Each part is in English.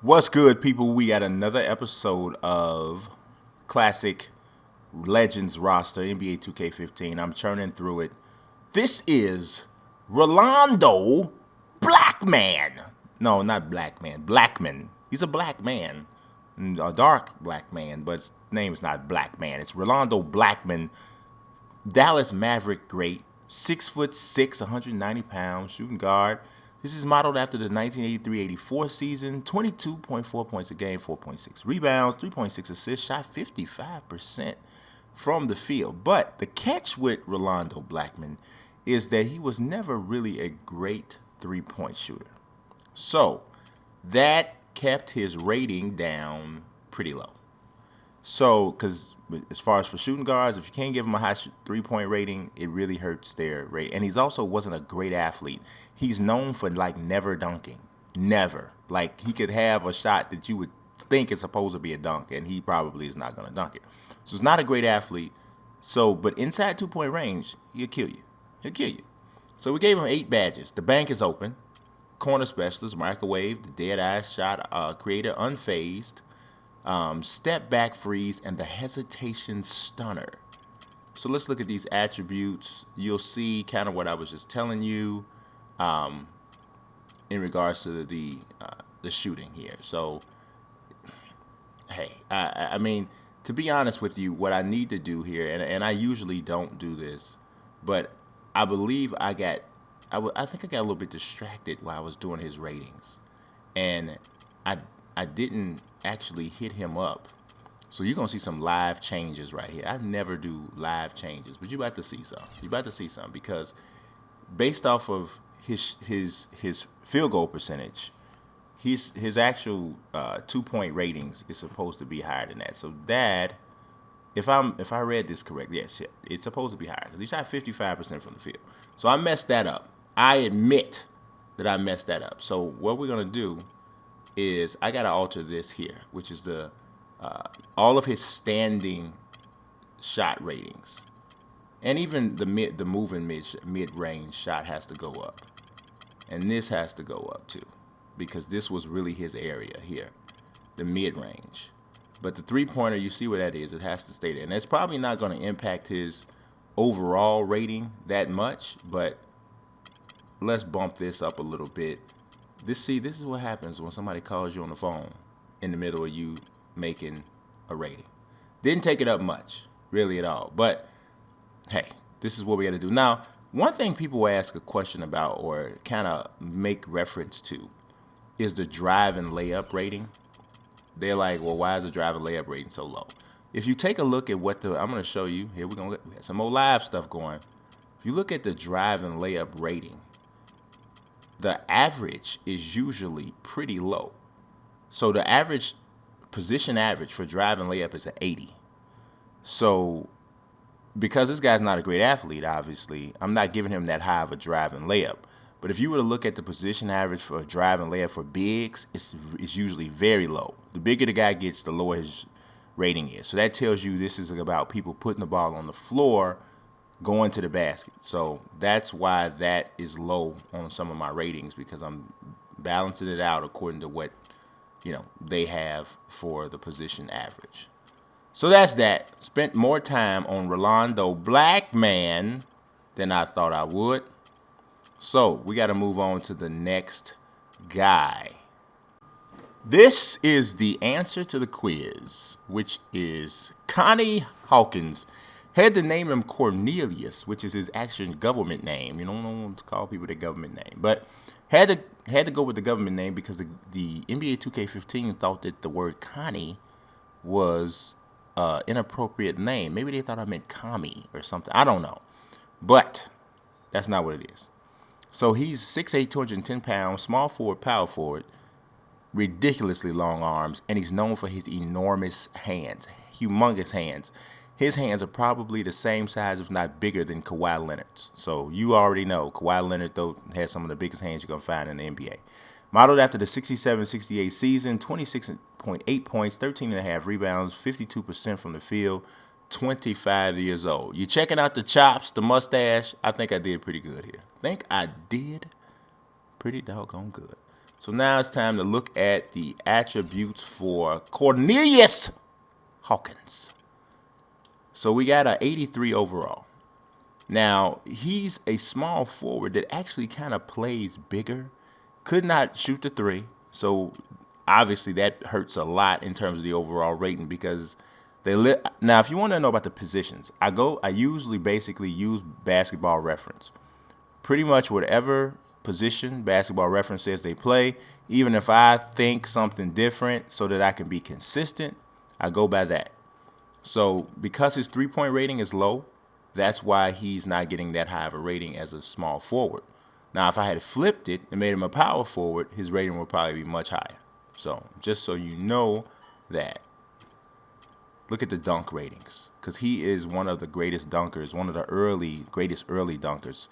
What's good, people? We got another episode of Classic Legends roster, NBA 2K15. I'm churning through it. This is Rolando Blackman. No, not Blackman. Blackman. He's a black man. A dark black man, but his name's not Blackman. It's Rolando Blackman, Dallas Maverick great. 6'6", 190 pounds, shooting guard. This is modeled after the 1983-84 season. 22.4 points a game, 4.6 rebounds, 3.6 assists, shot 55% from the field. But the catch with Rolando Blackman is that he was never really a great three-point shooter. So that kept his rating down pretty low. So, because as far as for shooting guards, if you can't give them a high three-point rating, it really hurts their rate. And he's also wasn't a great athlete. He's known for, never dunking. Never. Like, he could have a shot that you would think is supposed to be a dunk, and he probably is not going to dunk it. So, he's not a great athlete. So, but inside two-point range, he'll kill you. He'll kill you. So, we gave him 8 badges. The bank is open. Corner specialist, microwave, the dead-eye shot creator, unfazed. Step back freeze, and the hesitation stunner. So let's look at these attributes. You'll see kind of what I was just telling you in regards to the shooting here. So, hey, I mean, to be honest with you, what I need to do here, and I usually don't do this, but I believe I think I got a little bit distracted while I was doing his ratings, and I didn't actually hit him up. So you're going to see some live changes right here. I never do live changes, but you're about to see some. You're about to see some because based off of his field goal percentage, his actual 2-point ratings is supposed to be higher than that. So that, if I read this correctly, yes, it's supposed to be higher because he shot 55% from the field. So I messed that up. I admit that I messed that up. So what we're going to do is I gotta alter this here, which is the all of his standing shot ratings, and even the moving mid range shot has to go up, and this has to go up too, because this was really his area here, the mid range. But the 3-pointer, you see what that is. It has to stay there, and it's probably not going to impact his overall rating that much. But let's bump this up a little bit. This is what happens when somebody calls you on the phone in the middle of you making a rating. Didn't take it up much, really at all. But, hey, this is what we got to do. Now, one thing people ask a question about or kind of make reference to is the drive and layup rating. They're like, well, why is the drive and layup rating so low? If you take a look at I'm going to show you, here we got some more live stuff going. If you look at the drive and layup rating, the average is usually pretty low. So the average, position average for drive and layup is an 80. So because this guy's not a great athlete, obviously, I'm not giving him that high of a drive and layup. But if you were to look at the position average for a drive and layup for bigs, it's usually very low. The bigger the guy gets, the lower his rating is. So that tells you this is about people putting the ball on the floor, going to the basket. So that's why that is low on some of my ratings, because I'm balancing it out according to what they have for the position average. So that's that. Spent more time on Rolando Blackman than I thought I would. So we got to move on to the next guy. This is the answer to the quiz, which is Connie Hawkins. Had to name him Cornelius, which is his actual government name. You don't want to call people their government name, but had to go with the government name because the NBA 2K15 thought that the word Connie was inappropriate name. Maybe they thought I meant commie or something. I don't know, but that's not what it is. So he's 6'8", 210 pounds, small forward, power forward, ridiculously long arms, and he's known for his enormous hands, humongous hands. His hands are probably the same size, if not bigger, than Kawhi Leonard's. So you already know Kawhi Leonard, though, has some of the biggest hands you're going to find in the NBA. Modeled after the 67-68 season, 26.8 points, 13.5 rebounds, 52% from the field, 25 years old. You checking out the chops, the mustache? I think I did pretty good here. Pretty doggone good. So now it's time to look at the attributes for Cornelius Hawkins. So we got a 83 overall. Now, he's a small forward that actually kind of plays bigger. Could not shoot the three. So obviously that hurts a lot in terms of the overall rating because now if you want to know about the positions, I usually basically use Basketball Reference. Pretty much whatever position Basketball Reference says they play, even if I think something different so that I can be consistent, I go by that. So because his three-point rating is low, that's why he's not getting that high of a rating as a small forward. Now, if I had flipped it and made him a power forward, his rating would probably be much higher. So just so you know that. Look at the dunk ratings, because he is one of the greatest dunkers, one of the greatest early dunkers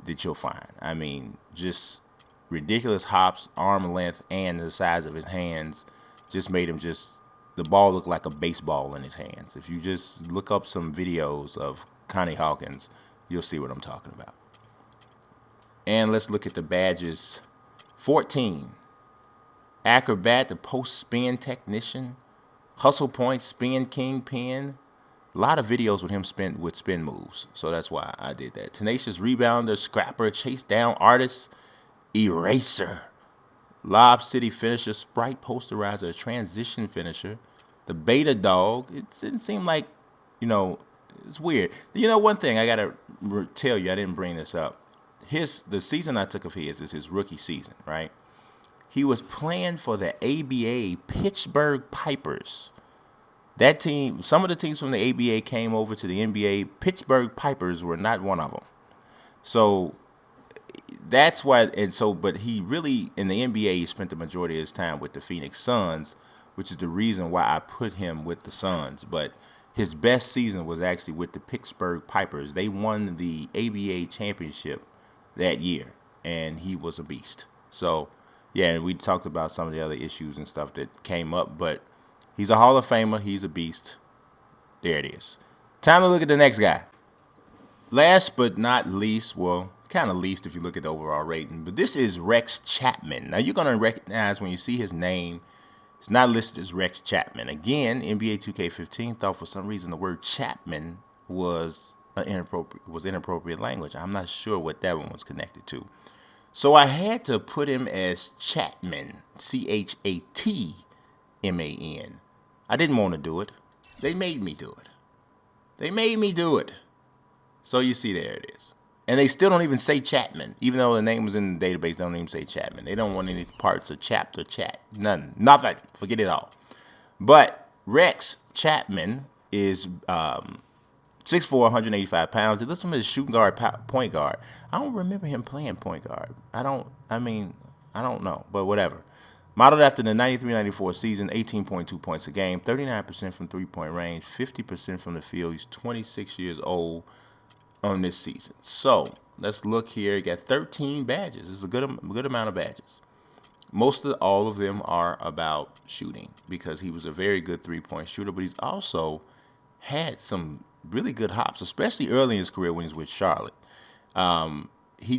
that you'll find. I mean, just ridiculous hops, arm length, and the size of his hands just made him the ball look like a baseball in his hands. If you just look up some videos of Connie Hawkins, you'll see what I'm talking about. And let's look at the badges. 14. Acrobat, the post spin technician. Hustle point, spin kingpin. A lot of videos with him with spin moves, so that's why I did that. Tenacious rebounder, scrapper, chase down artist, eraser, lob city finisher, sprite posterizer, transition finisher, the beta dog. It didn't seem like, it's weird. One thing I gotta tell you, I didn't bring this up. The season I took of his is his rookie season, right? He was playing for the ABA Pittsburgh Pipers. That team, some of the teams from the ABA came over to the NBA. Pittsburgh Pipers were not one of them. So that's why, but he really, in the NBA, he spent the majority of his time with the Phoenix Suns, which is the reason why I put him with the Suns. But his best season was actually with the Pittsburgh Pipers. They won the ABA championship that year, and he was a beast. So, yeah, we talked about some of the other issues and stuff that came up, but he's a Hall of Famer. He's a beast. There it is. Time to look at the next guy. Last but not least, well, kind of least if you look at the overall rating, but this is Rex Chapman. Now, you're going to recognize when you see his name, it's not listed as Rex Chapman. Again, NBA 2K15 thought for some reason the word Chapman was inappropriate language. I'm not sure what that one was connected to. So I had to put him as Chapman, Chatman. I didn't want to do it. They made me do it. So you see, there it is. And they still don't even say Chapman. Even though the name was in the database, they don't even say Chapman. They don't want any parts of chapped or chat. Nothing. Forget it all. But Rex Chapman is 6'4", 185 pounds. They list him as shooting guard, point guard. I don't remember him playing point guard. I don't know, but whatever. Modeled after the 93-94 season, 18.2 points a game, 39% from three-point range, 50% from the field. He's 26 years old on this season. So let's look here. He got 13 badges. It's a good amount of badges. All of them are about shooting because he was a very good three-point shooter, but he's also had some really good hops, especially early in his career when he was with Charlotte. He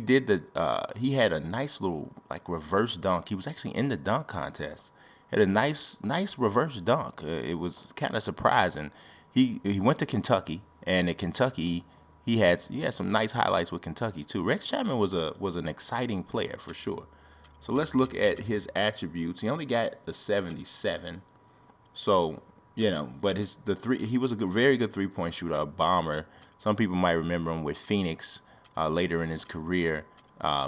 had a nice little reverse dunk. He was actually in the dunk contest. Had a nice reverse dunk. It was kind of surprising. He went to Kentucky, and at Kentucky he had some nice highlights with Kentucky too. Rex Chapman was an exciting player for sure. So let's look at his attributes. He only got the 77. So but he was a very good three-point shooter, a bomber. Some people might remember him with Phoenix later in his career,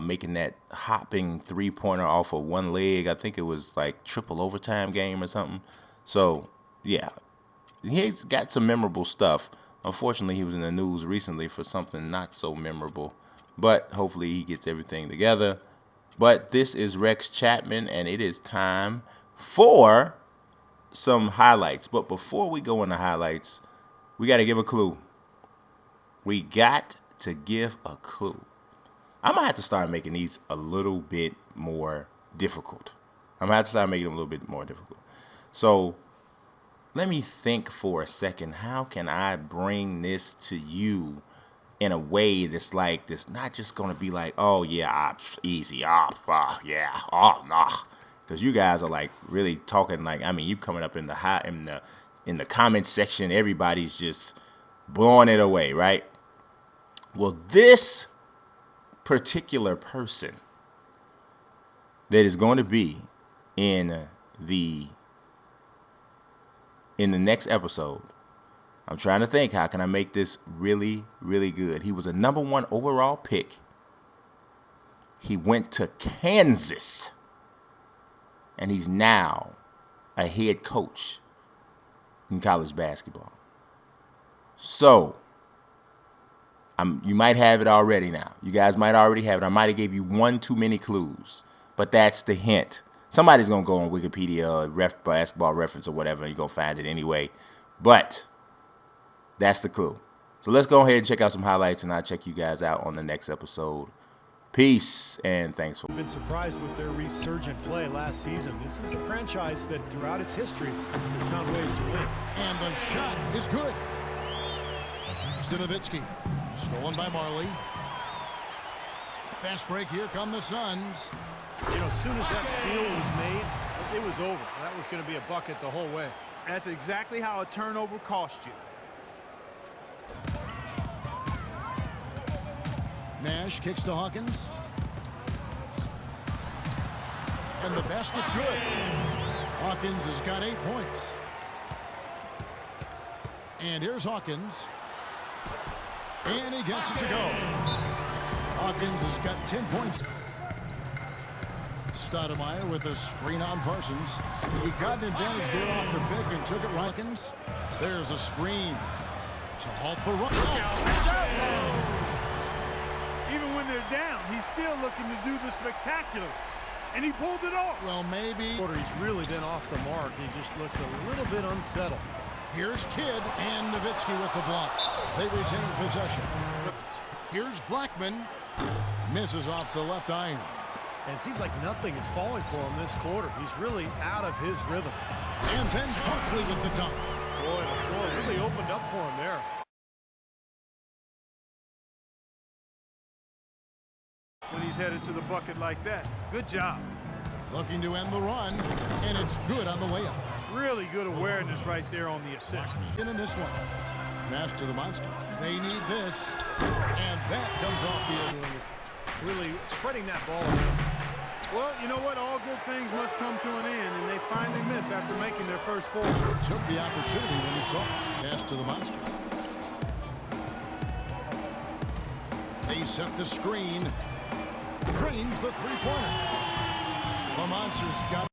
making that hopping three-pointer off of one leg. I think it was triple overtime game or something. So, yeah, he's got some memorable stuff. Unfortunately, he was in the news recently for something not so memorable, but hopefully he gets everything together. But this is Rex Chapman, and it is time for some highlights. But before we go into highlights, we got to give a clue. I'm going to have to start making these a little bit more difficult. So let me think for a second. How can I bring this to you in a way that's like, this not just going to be like, oh, yeah, easy, yeah, oh, nah. Because you guys are like really talking like, I mean, you coming up in the comment section, everybody's just blowing it away, right? Well, this particular person that is going to be in the next episode, I'm trying to think, how can I make this really, really good? He was a #1 overall pick. He went to Kansas, and he's now a head coach in college basketball. So, you might have it already now. You guys might already have it. I might have gave you one too many clues, but that's the hint. Somebody's going to go on Wikipedia or basketball reference or whatever, and you're going to find it anyway. But that's the clue. So let's go ahead and check out some highlights, and I'll check you guys out on the next episode. Peace, and thanks for... Been surprised with their resurgent play last season. This is a franchise that throughout its history has found ways to win. And the shot is good. Stanovitsky, stolen by Marley. Fast break, here come the Suns. You know, as soon as that steal was made, it was over. That was going to be a bucket the whole way. That's exactly how a turnover cost you. Nash kicks to Hawkins. And the basket good. Hawkins has got 8 points. And here's Hawkins. And he gets it to go. Hawkins has got 10 points. Stoudemire with a screen on Parsons. He got an advantage there off the pick and took it. Hawkins. There's a screen to halt the run. Even when they're down, he's still looking to do the spectacular. And he pulled it off. Well, maybe. He's really been off the mark. He just looks a little bit unsettled. Here's Kidd and Nowitzki with the block. They retain possession. Here's Blackman. Misses off the left iron. And it seems like nothing is falling for him this quarter. He's really out of his rhythm. And then Barkley with the dunk. Boy, the floor really opened up for him there. When he's headed to the bucket like that. Good job. Looking to end the run, and it's good on the layup. Really good awareness right there on the assist. In this one. Pass to the monster. They need this, and that comes off the edge. Really spreading that ball around. Well, you know what? All good things must come to an end, and they finally miss after making their first 4. Took the opportunity when he saw it. Pass to the monster. They set the screen. Drains the three-pointer. The monster's got